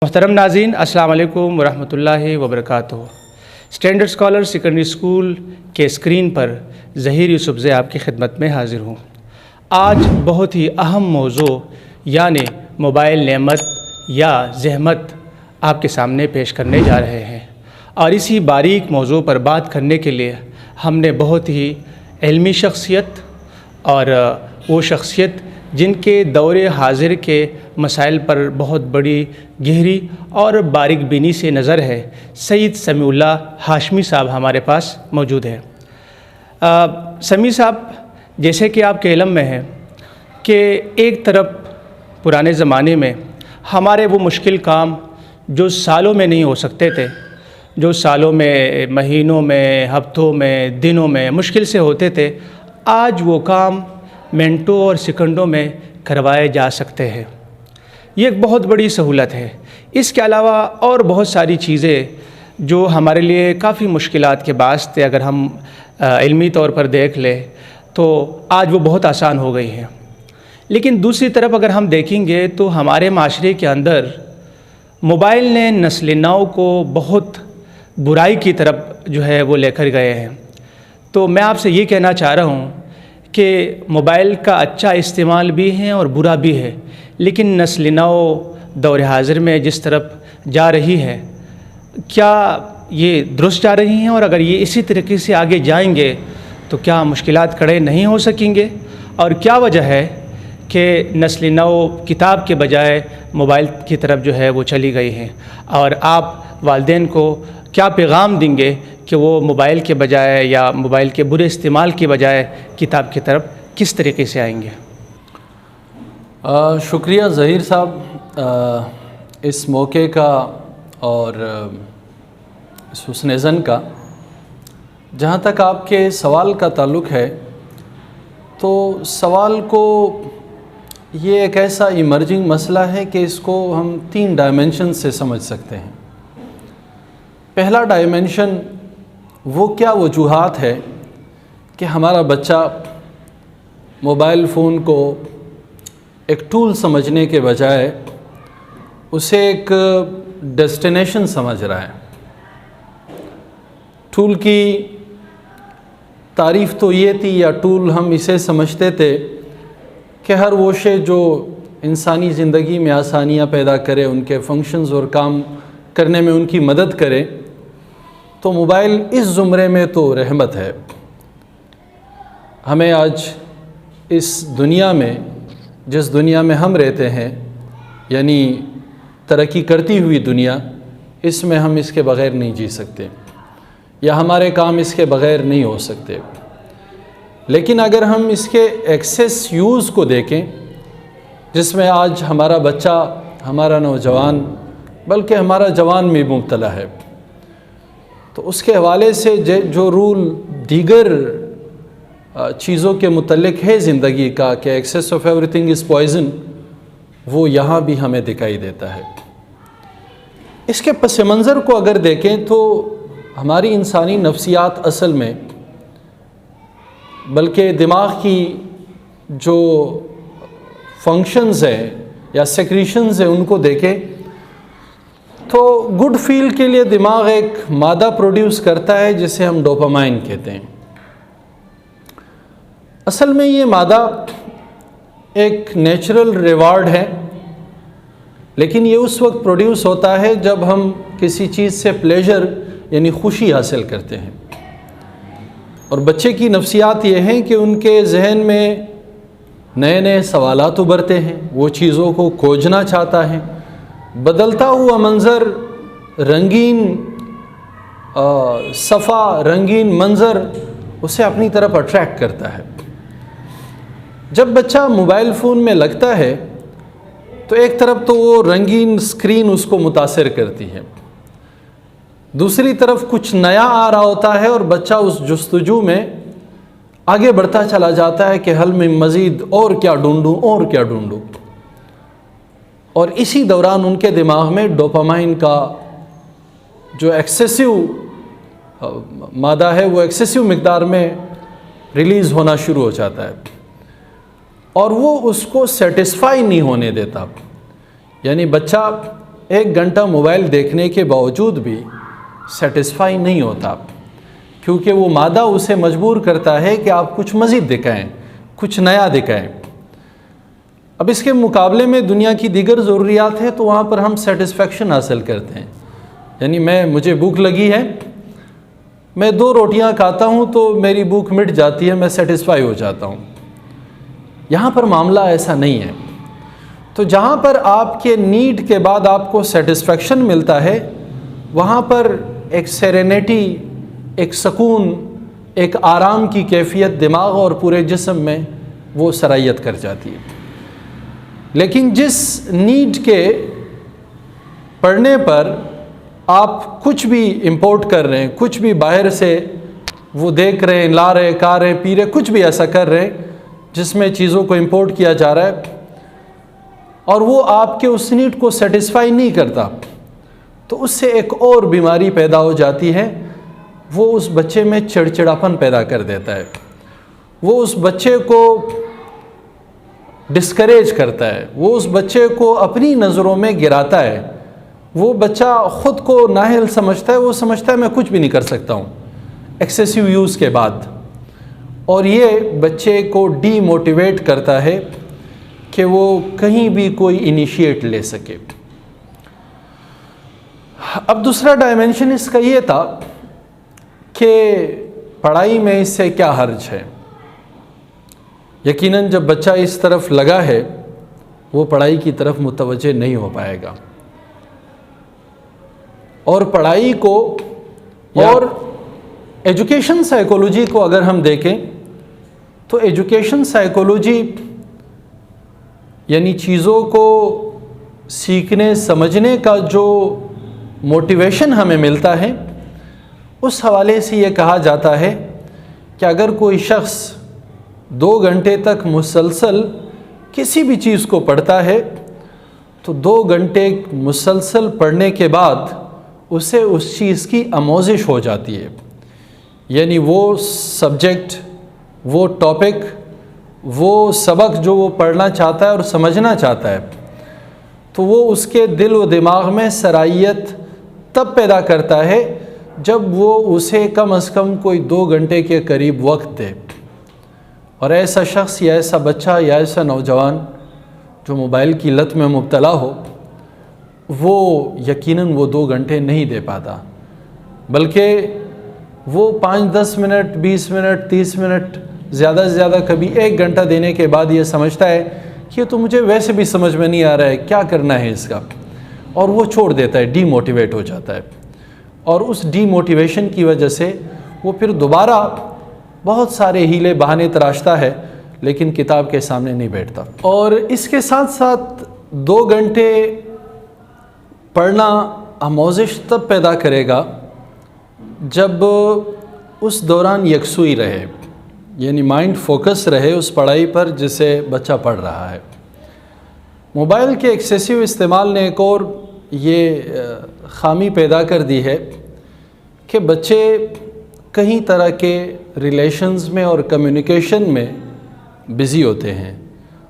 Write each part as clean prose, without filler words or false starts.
محترم ناظرین، السلام علیکم ورحمۃ اللہ وبرکاتہ۔ اسٹینڈرڈ اسکالر سیکنڈری اسکول کے اسکرین پر ظہیر یوسفزئی آپ کی خدمت میں حاضر ہوں۔ آج بہت ہی اہم موضوع یعنی موبائل نعمت یا زحمت آپ کے سامنے پیش کرنے جا رہے ہیں، اور اسی باریک موضوع پر بات کرنے کے لیے ہم نے بہت ہی علمی شخصیت اور وہ شخصیت جن کے دور حاضر کے مسائل پر بہت بڑی گہری اور باریک بینی سے نظر ہے، سید سمیع اللہ ہاشمی صاحب ہمارے پاس موجود ہیں۔ سمیع صاحب، جیسے کہ آپ کے علم میں ہے کہ ایک طرف پرانے زمانے میں ہمارے وہ مشکل کام جو سالوں میں نہیں ہو سکتے تھے، جو سالوں میں، مہینوں میں، ہفتوں میں، دنوں میں مشکل سے ہوتے تھے، آج وہ کام منٹوں اور سیکنڈوں میں کروائے جا سکتے ہیں۔ یہ ایک بہت بڑی سہولت ہے۔ اس کے علاوہ اور بہت ساری چیزیں جو ہمارے لیے کافی مشکلات کے باعث تھے، اگر ہم علمی طور پر دیکھ لیں تو آج وہ بہت آسان ہو گئی ہیں۔ لیکن دوسری طرف اگر ہم دیکھیں گے تو ہمارے معاشرے کے اندر موبائل نے نسل نو کو بہت برائی کی طرف جو ہے وہ لے کر گئے ہیں۔ تو میں آپ سے یہ کہنا چاہ رہا ہوں کہ موبائل کا اچھا استعمال بھی ہے اور برا بھی ہے، لیکن نسل نو دور حاضر میں جس طرف جا رہی ہے، کیا یہ درست جا رہی ہیں؟ اور اگر یہ اسی طریقے سے آگے جائیں گے تو کیا مشکلات کھڑے نہیں ہو سکیں گے؟ اور کیا وجہ ہے کہ نسل نو کتاب کے بجائے موبائل کی طرف جو ہے وہ چلی گئی ہیں؟ اور آپ والدین کو کیا پیغام دیں گے کہ وہ موبائل کے بجائے یا موبائل کے برے استعمال کے بجائے کتاب کی طرف کس طریقے سے آئیں گے؟ شکریہ ظہیر صاحب اس موقع کا اور اس حسن ظن کا۔ جہاں تک آپ کے سوال کا تعلق ہے تو سوال کو یہ ایک ایسا ایمرجنگ مسئلہ ہے کہ اس کو ہم 3 ڈائمنشن سے سمجھ سکتے ہیں۔ پہلا ڈائمنشن وہ کیا وجوہات ہے کہ ہمارا بچہ موبائل فون کو ایک ٹول سمجھنے کے بجائے اسے ایک ڈیسٹینیشن سمجھ رہا ہے۔ ٹول کی تعریف تو یہ تھی، یا ٹول ہم اسے سمجھتے تھے کہ ہر وہ شے جو انسانی زندگی میں آسانیاں پیدا کرے، ان کے فنکشنز اور کام کرنے میں ان کی مدد کرے، تو موبائل اس زمرے میں تو رحمت ہے۔ ہمیں آج اس دنیا میں، جس دنیا میں ہم رہتے ہیں، یعنی ترقی کرتی ہوئی دنیا، اس میں ہم اس کے بغیر نہیں جی سکتے، یا ہمارے کام اس کے بغیر نہیں ہو سکتے۔ لیکن اگر ہم اس کے ایکسیس یوز کو دیکھیں، جس میں آج ہمارا بچہ، ہمارا نوجوان، بلکہ ہمارا جوان بھی مبتلا ہے، تو اس کے حوالے سے جو رول دیگر چیزوں کے متعلق ہے زندگی کا کہ access of every thing is poison, وہ یہاں بھی ہمیں دکھائی دیتا ہے۔ اس کے پس منظر کو اگر دیکھیں تو ہماری انسانی نفسیات اصل میں، بلکہ دماغ کی جو فنکشنز ہیں یا سیکریشنز ہیں ان کو دیکھیں تو گڈ فیل کے لیے دماغ ایک مادہ پروڈیوس کرتا ہے جسے ہم ڈوپامائن کہتے ہیں۔ اصل میں یہ مادہ ایک نیچرل ریوارڈ ہے، لیکن یہ اس وقت پروڈیوس ہوتا ہے جب ہم کسی چیز سے پلیجر یعنی خوشی حاصل کرتے ہیں۔ اور بچے کی نفسیات یہ ہیں کہ ان کے ذہن میں نئے نئے سوالات ابھرتے ہیں، وہ چیزوں کو کھوجنا چاہتا ہے، بدلتا ہوا منظر، رنگین صفحہ، رنگین منظر اسے اپنی طرف اٹریکٹ کرتا ہے۔ جب بچہ موبائل فون میں لگتا ہے تو ایک طرف تو وہ رنگین سکرین اس کو متاثر کرتی ہے، دوسری طرف کچھ نیا آ رہا ہوتا ہے اور بچہ اس جستجو میں آگے بڑھتا چلا جاتا ہے کہ حل میں مزید اور کیا ڈھونڈوں اور کیا ڈھونڈوں، اور اسی دوران ان کے دماغ میں ڈوپامائن کا جو ایکسیسو مادہ ہے وہ ایکسیسو مقدار میں ریلیز ہونا شروع ہو جاتا ہے، اور وہ اس کو سیٹسفائی نہیں ہونے دیتا۔ یعنی بچہ 1 گھنٹہ موبائل دیکھنے کے باوجود بھی سیٹسفائی نہیں ہوتا، کیونکہ وہ مادہ اسے مجبور کرتا ہے کہ آپ کچھ مزید دکھائیں، کچھ نیا دکھائیں۔ اب اس کے مقابلے میں دنیا کی دیگر ضروریات ہیں، تو وہاں پر ہم سیٹسفیکشن حاصل کرتے ہیں۔ یعنی مجھے بھوک لگی ہے، میں 2 روٹیاں کھاتا ہوں تو میری بھوک مٹ جاتی ہے، میں سیٹسفائی ہو جاتا ہوں۔ یہاں پر معاملہ ایسا نہیں ہے۔ تو جہاں پر آپ کے نیڈ کے بعد آپ کو سیٹسفیکشن ملتا ہے، وہاں پر ایک سیرینٹی، ایک سکون، ایک آرام کی کیفیت دماغ اور پورے جسم میں وہ سرایت کر جاتی ہے۔ لیکن جس نیڈ کے پڑھنے پر آپ کچھ بھی امپورٹ کر رہے ہیں، کچھ بھی باہر سے وہ دیکھ رہے ہیں، لا رہے، کھا رہے، پی رہے، کچھ بھی ایسا کر رہے ہیں جس میں چیزوں کو امپورٹ کیا جا رہا ہے، اور وہ آپ کے اس نیڈ کو سیٹسفائی نہیں کرتا، تو اس سے ایک اور بیماری پیدا ہو جاتی ہے۔ وہ اس بچے میں چڑچڑاپن پیدا کر دیتا ہے، وہ اس بچے کو ڈسکریج کرتا ہے، وہ اس بچے کو اپنی نظروں میں گراتا ہے۔ وہ بچہ خود کو نااہل سمجھتا ہے، وہ سمجھتا ہے میں کچھ بھی نہیں کر سکتا ہوں ایکسیسو یوز کے بعد، اور یہ بچے کو ڈی موٹیویٹ کرتا ہے کہ وہ کہیں بھی کوئی انیشیٹ لے سکے۔ اب دوسرا ڈائمنشن اس کا یہ تھا کہ پڑھائی میں اس سے کیا حرج ہے۔ یقیناً جب بچہ اس طرف لگا ہے، وہ پڑھائی کی طرف متوجہ نہیں ہو پائے گا، اور پڑھائی کو اور ایجوکیشن سائیکولوجی کو اگر ہم دیکھیں تو ایجوکیشن سائیکولوجی یعنی چیزوں کو سیکھنے سمجھنے کا جو موٹیویشن ہمیں ملتا ہے، اس حوالے سے یہ کہا جاتا ہے کہ اگر کوئی شخص 2 گھنٹے تک مسلسل کسی بھی چیز کو پڑھتا ہے، تو 2 گھنٹے مسلسل پڑھنے کے بعد اسے اس چیز کی آموزش ہو جاتی ہے۔ یعنی وہ سبجیکٹ، وہ ٹاپک، وہ سبق جو وہ پڑھنا چاہتا ہے اور سمجھنا چاہتا ہے، تو وہ اس کے دل و دماغ میں سرایت تب پیدا کرتا ہے جب وہ اسے کم از کم کوئی 2 گھنٹے کے قریب وقت دے۔ اور ایسا شخص یا ایسا بچہ یا ایسا نوجوان جو موبائل کی لت میں مبتلا ہو، وہ یقیناً وہ 2 گھنٹے نہیں دے پاتا، بلکہ وہ 5-10 منٹ، 20 منٹ، 30 منٹ، زیادہ سے زیادہ کبھی 1 گھنٹہ دینے کے بعد یہ سمجھتا ہے کہ تو مجھے ویسے بھی سمجھ میں نہیں آ رہا ہے، کیا کرنا ہے اس کا، اور وہ چھوڑ دیتا ہے، ڈی موٹیویٹ ہو جاتا ہے، اور اس ڈی موٹیویشن کی وجہ سے وہ پھر دوبارہ بہت سارے ہیلے بہانے تراشتا ہے، لیکن کتاب کے سامنے نہیں بیٹھتا۔ اور اس کے ساتھ ساتھ 2 گھنٹے پڑھنا آموزش تب پیدا کرے گا جب اس دوران یکسوئی رہے، یعنی مائنڈ فوکس رہے اس پڑھائی پر جسے بچہ پڑھ رہا ہے۔ موبائل کے ایکسیسو استعمال نے ایک اور یہ خامی پیدا کر دی ہے کہ بچے کئی طرح کے ریلیشنز میں اور کمیونیکیشن میں بزی ہوتے ہیں،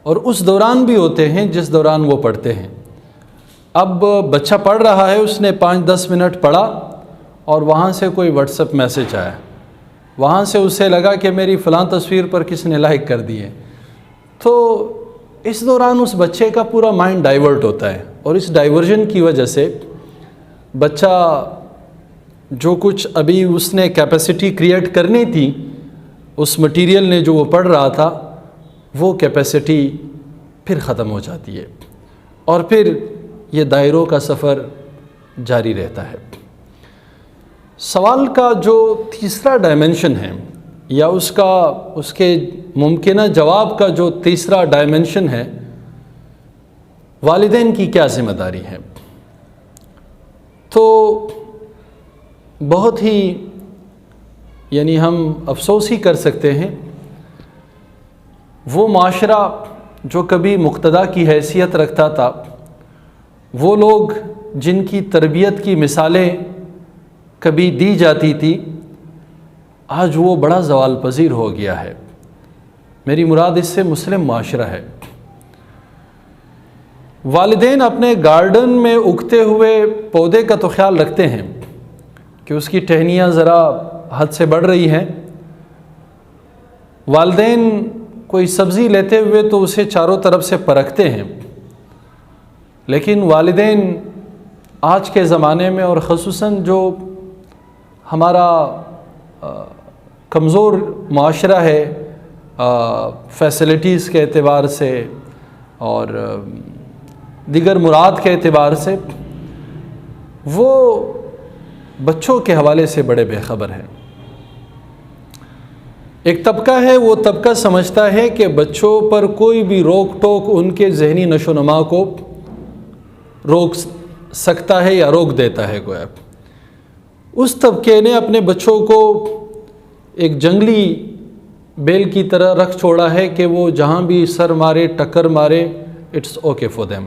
اور اس دوران بھی ہوتے ہیں جس دوران وہ پڑھتے ہیں۔ اب بچہ پڑھ رہا ہے، اس نے 5-10 منٹ پڑھا، اور وہاں سے کوئی واٹس ایپ میسج آیا، وہاں سے اسے لگا کہ میری فلاں تصویر پر کس نے لائک کر دی ہے، تو اس دوران اس بچے کا پورا مائنڈ ڈائیورٹ ہوتا ہے، اور اس ڈائیورژن کی وجہ سے بچہ جو کچھ ابھی اس نے کیپیسٹی کریٹ کرنی تھی اس مٹیریل نے جو وہ پڑھ رہا تھا، وہ کیپیسٹی پھر ختم ہو جاتی ہے، اور پھر یہ دائروں کا سفر جاری رہتا ہے۔ سوال کا جو تیسرا ڈائمنشن ہے، یا اس کے ممکنہ جواب کا جو تیسرا ڈائمنشن ہے، والدین کی کیا ذمہ داری ہے، تو بہت ہی یعنی ہم افسوس ہی کر سکتے ہیں، وہ معاشرہ جو کبھی مقتدا کی حیثیت رکھتا تھا، وہ لوگ جن کی تربیت کی مثالیں کبھی دی جاتی تھی، آج وہ بڑا زوال پذیر ہو گیا ہے۔ میری مراد اس سے مسلم معاشرہ ہے۔ والدین اپنے گارڈن میں اگتے ہوئے پودے کا تو خیال رکھتے ہیں کہ اس کی ٹہنیاں ذرا حد سے بڑھ رہی ہیں. والدین کوئی سبزی لیتے ہوئے تو اسے چاروں طرف سے پرکھتے ہیں، لیکن والدین آج کے زمانے میں اور خصوصاً جو ہمارا کمزور معاشرہ ہے فیسلٹیز کے اعتبار سے اور دیگر مراد کے اعتبار سے، وہ بچوں کے حوالے سے بڑے بے خبر ہیں. ایک طبقہ ہے، وہ طبقہ سمجھتا ہے کہ بچوں پر کوئی بھی روک ٹوک ان کے ذہنی نشو و نما کو روک سکتا ہے یا روک دیتا ہے. گویا اس طبقے نے اپنے بچوں کو ایک جنگلی بیل کی طرح رکھ چھوڑا ہے کہ وہ جہاں بھی سر مارے ٹکر مارے اٹس اوکے فور دیم.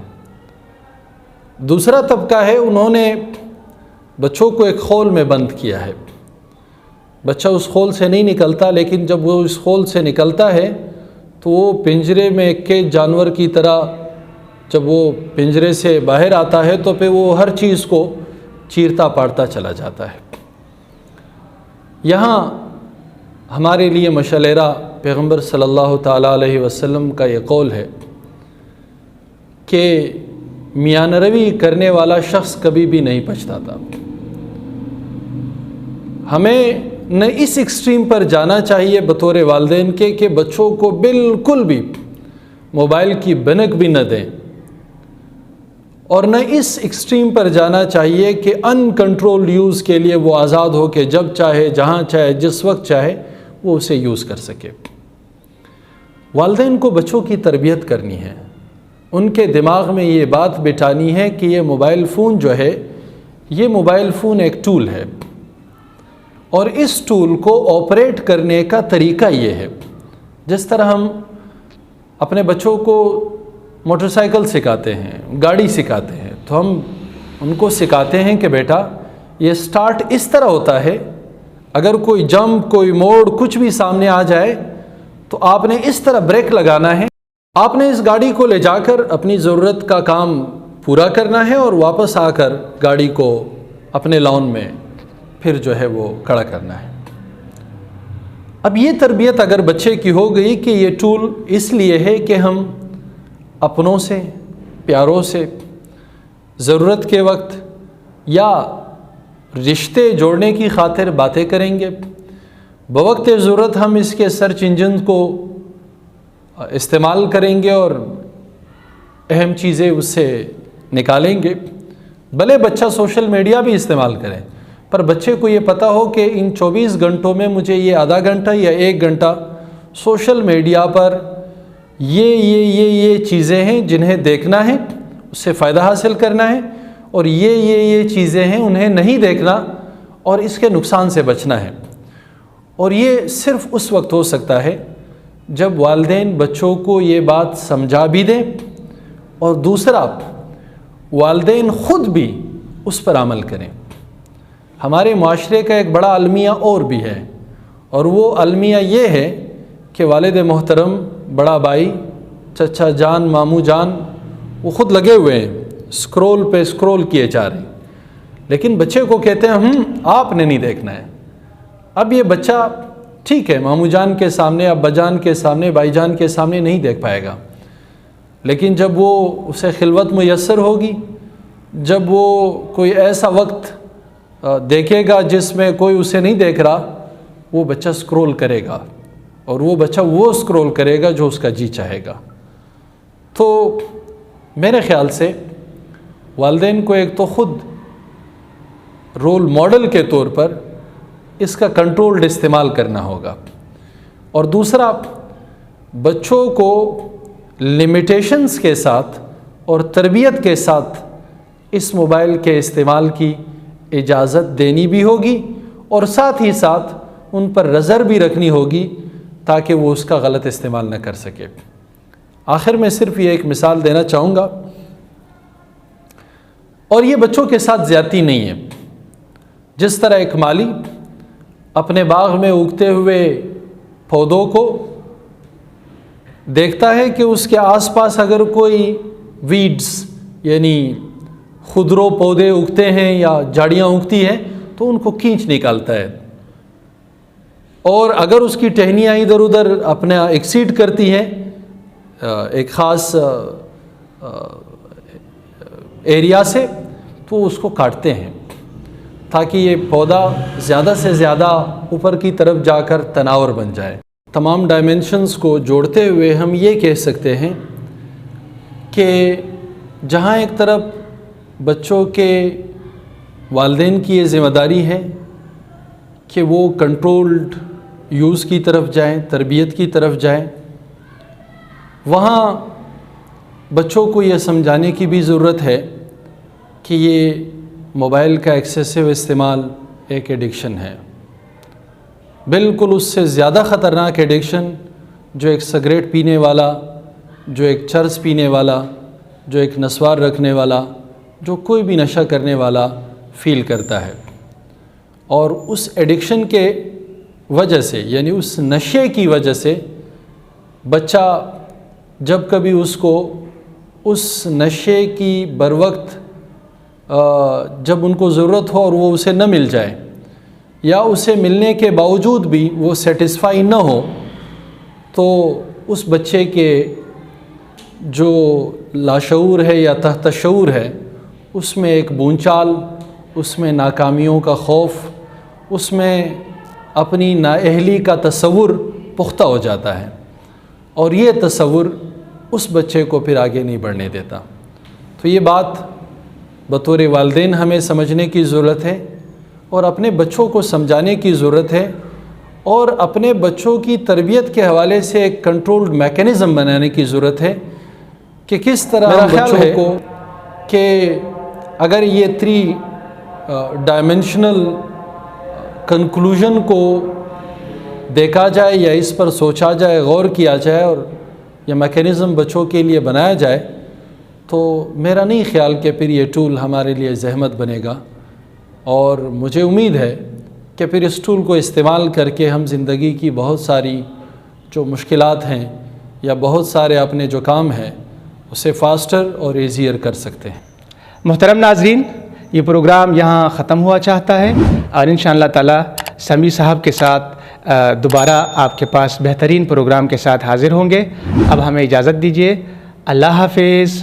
دوسرا طبقہ ہے، انہوں نے بچوں کو ایک خول میں بند کیا ہے. بچہ اس خول سے نہیں نکلتا، لیکن جب وہ اس خول سے نکلتا ہے تو وہ پنجرے میں ایک قید جانور کی طرح جب وہ پنجرے سے باہر آتا ہے تو پھر وہ ہر چیز کو چیرتا پاڑتا چلا جاتا ہے. یہاں ہمارے لیے مشعلہ پیغمبر صلی اللہ تعالیٰ علیہ وسلم کا یہ قول ہے کہ میاں روی کرنے والا شخص کبھی بھی نہیں پچھتاتا. ہمیں نہ اس ایکسٹریم پر جانا چاہیے بطور والدین کے کہ بچوں کو بالکل بھی موبائل کی بنک بھی نہ دیں، اور نہ اس ایکسٹریم پر جانا چاہیے کہ ان کنٹرول یوز کے لیے وہ آزاد ہو کہ جب چاہے جہاں چاہے جس وقت چاہے وہ اسے یوز کر سکے. والدین کو بچوں کی تربیت کرنی ہے، ان کے دماغ میں یہ بات بٹھانی ہے کہ یہ موبائل فون جو ہے، یہ موبائل فون ایک ٹول ہے، اور اس ٹول کو آپریٹ کرنے کا طریقہ یہ ہے. جس طرح ہم اپنے بچوں کو موٹر سائیکل سکھاتے ہیں، گاڑی سکھاتے ہیں، تو ہم ان کو سکھاتے ہیں کہ بیٹا یہ سٹارٹ اس طرح ہوتا ہے، اگر کوئی جمپ کوئی موڑ کچھ بھی سامنے آ جائے تو آپ نے اس طرح بریک لگانا ہے، آپ نے اس گاڑی کو لے جا کر اپنی ضرورت کا کام پورا کرنا ہے اور واپس آ کر گاڑی کو اپنے لان میں پھر جو ہے وہ کھڑا کرنا ہے. اب یہ تربیت اگر بچے کی ہو گئی کہ یہ ٹول اس لیے ہے کہ ہم اپنوں سے پیاروں سے ضرورت کے وقت یا رشتے جوڑنے کی خاطر باتیں کریں گے، بوقت ضرورت ہم اس کے سرچ انجن کو استعمال کریں گے اور اہم چیزیں اس سے نکالیں گے. بھلے بچہ سوشل میڈیا بھی استعمال کرے، پر بچے کو یہ پتہ ہو کہ ان 24 گھنٹوں میں مجھے یہ آدھا گھنٹہ یا 1 گھنٹہ سوشل میڈیا پر یہ چیزیں ہیں جنہیں دیکھنا ہے، اس سے فائدہ حاصل کرنا ہے، اور یہ چیزیں ہیں انہیں نہیں دیکھنا اور اس کے نقصان سے بچنا ہے. اور یہ صرف اس وقت ہو سکتا ہے جب والدین بچوں کو یہ بات سمجھا بھی دیں، اور دوسرا والدین خود بھی اس پر عمل کریں. ہمارے معاشرے کا ایک بڑا المیہ اور بھی ہے، اور وہ المیہ یہ ہے کہ والد محترم، بڑا بھائی، چچا جان، ماموں جان وہ خود لگے ہوئے ہیں، اسکرول پہ اسکرول کیے جا رہے ہیں، لیکن بچے کو کہتے ہیں آپ نے نہیں دیکھنا ہے. اب یہ بچہ ٹھیک ہے ماموں جان کے سامنے، ابا جان کے سامنے، بھائی جان کے سامنے نہیں دیکھ پائے گا، لیکن جب وہ اسے خلوت میسر ہوگی، جب وہ کوئی ایسا وقت دیکھے گا جس میں کوئی اسے نہیں دیکھ رہا، وہ بچہ اسکرول کرے گا، اور وہ بچہ وہ اسکرول کرے گا جو اس کا جی چاہے گا. تو میرے خیال سے والدین کو ایک تو خود رول ماڈل کے طور پر اس کا کنٹرولڈ استعمال کرنا ہوگا، اور دوسرا بچوں کو لمیٹیشنز کے ساتھ اور تربیت کے ساتھ اس موبائل کے استعمال کی اجازت دینی بھی ہوگی، اور ساتھ ہی ساتھ ان پر نظر بھی رکھنی ہوگی تاکہ وہ اس کا غلط استعمال نہ کر سکے. آخر میں صرف یہ ایک مثال دینا چاہوں گا، اور یہ بچوں کے ساتھ زیادتی نہیں ہے. جس طرح ایک مالی اپنے باغ میں اگتے ہوئے پودوں کو دیکھتا ہے کہ اس کے آس پاس اگر کوئی ویڈز یعنی خضرو پودے اگتے ہیں یا جھاڑیاں اگتی ہیں تو ان کو کھینچ نکالتا ہے، اور اگر اس کی ٹہنیاں ادھر ادھر اپنا ایکسیڈ کرتی ہیں ایک خاص ایریا سے تو اس کو کاٹتے ہیں تاکہ یہ پودا زیادہ سے زیادہ اوپر کی طرف جا کر تناور بن جائے۔ تمام ڈائمنشنز کو جوڑتے ہوئے ہم یہ کہہ سکتے ہیں کہ جہاں ایک طرف بچوں کے والدین کی یہ ذمہ داری ہے کہ وہ کنٹرولڈ یوز کی طرف جائیں، تربیت کی طرف جائیں، وہاں بچوں کو یہ سمجھانے کی بھی ضرورت ہے کہ یہ موبائل کا ایکسیسو استعمال ایک ایڈکشن ہے، بالکل اس سے زیادہ خطرناک ایڈکشن جو ایک سگریٹ پینے والا، جو ایک چرس پینے والا، جو ایک نسوار رکھنے والا، جو کوئی بھی نشہ کرنے والا فیل کرتا ہے۔ اور اس ایڈکشن کے وجہ سے یعنی اس نشے کی وجہ سے بچہ جب کبھی اس کو اس نشے کی بروقت جب ان کو ضرورت ہو اور وہ اسے نہ مل جائے، یا اسے ملنے کے باوجود بھی وہ سیٹسفائی نہ ہو، تو اس بچے کے جو لاشعور ہے یا تحت شعور ہے اس میں ایک بونچال، اس میں ناکامیوں کا خوف، اس میں اپنی نااہلی کا تصور پختہ ہو جاتا ہے، اور یہ تصور اس بچے کو پھر آگے نہیں بڑھنے دیتا۔ تو یہ بات بطور والدین ہمیں سمجھنے کی ضرورت ہے، اور اپنے بچوں کو سمجھانے کی ضرورت ہے، اور اپنے بچوں کی تربیت کے حوالے سے ایک کنٹرولڈ میکینزم بنانے کی ضرورت ہے کہ کس طرح ہم بچوں کو کہ اگر یہ 3 ڈائمنشنل کنکلوژن کو دیکھا جائے یا اس پر سوچا جائے، غور کیا جائے، اور یہ میکینزم بچوں کے لیے بنایا جائے، تو میرا نہیں خیال کہ پھر یہ ٹول ہمارے لیے زحمت بنے گا، اور مجھے امید ہے کہ پھر اس ٹول کو استعمال کر کے ہم زندگی کی بہت ساری جو مشکلات ہیں یا بہت سارے اپنے جو کام ہیں اسے فاسٹر اور ایزیئر کر سکتے ہیں۔ محترم ناظرین، یہ پروگرام یہاں ختم ہوا چاہتا ہے، اور انشاءاللہ تعالی سمیع صاحب کے ساتھ دوبارہ آپ کے پاس بہترین پروگرام کے ساتھ حاضر ہوں گے۔ اب ہمیں اجازت دیجیے، اللہ حافظ۔